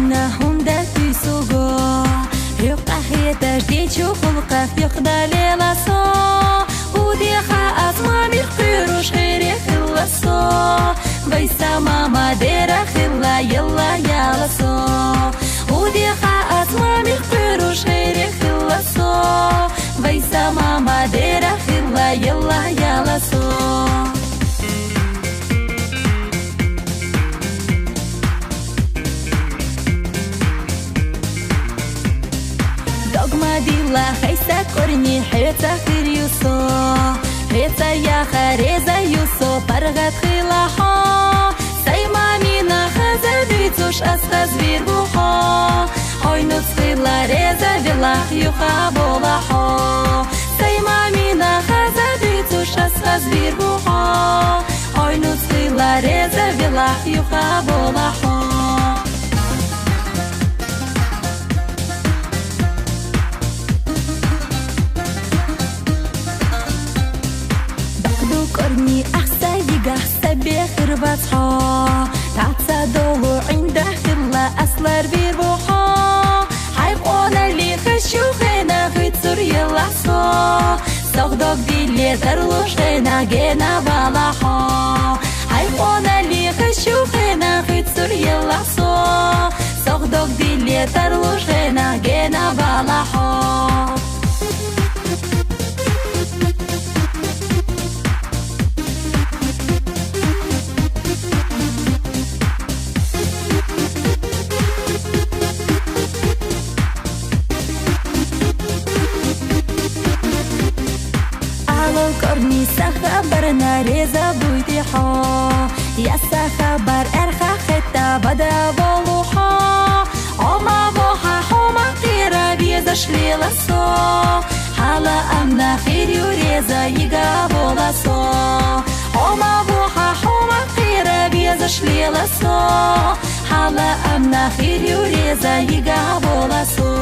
منا هوندا في سوقو يبقى حياتش دي تشوفلقى في قدالي لاسو ودي خا اسما بيخيروش غيري خلصو بيسا ماما ديرا خلا يلا يلا سو ودي خا اسما بيخيروش غيري خلصو بيسا ماما ديرا خلا يلا يلا سو ديلا خيسا كورني حيتا خير يوسو حيتا يا خريزا يوسو برغت خلاحا سيما مينا خزا بيتوش أسخز بيربوحا عينو تخيلا ريزا بلاح يوخا بولاحا سيما مينا خزا بيتوش أسخز بيربوحا عينو تخيلا ريزا بلاح يوخا بولاحا كورني أحسا يقح سبيخ ربطها تعطى دولو عنده خلا أسلر بيربوحا حيقونا اللي خشو خينا خيت سوريا لحصو صغدوك دي اللي ذرلوش خينا جينا بالاحا حيقونا اللي خشو خينا خيت سوريا لحصو صغدوك دي اللي ذرلوش خينا جينا بالاحا كورني سخبرنا ريزا بويديحا يا سخبر ارخا خطا بدا بولوحا عما بوحا حوما قيرا بيزا شليلا سو حالا امنا خير يوريزا يقا بولا سو عما بوحا حوما قيرا بيزا شليلا سو حالا امنا خير يوريزا يقا بولا سو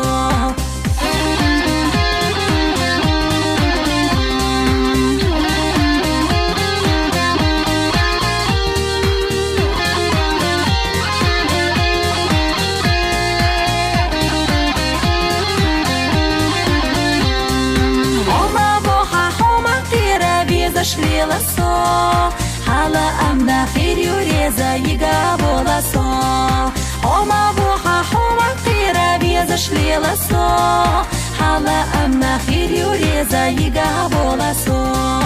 شليلا سو حالا امنا خير يوريزا يقا بولا سو عما بوحا حوما قيرا بيزا شليلا سو حالا امنا خير يوريزا يقا بولا سو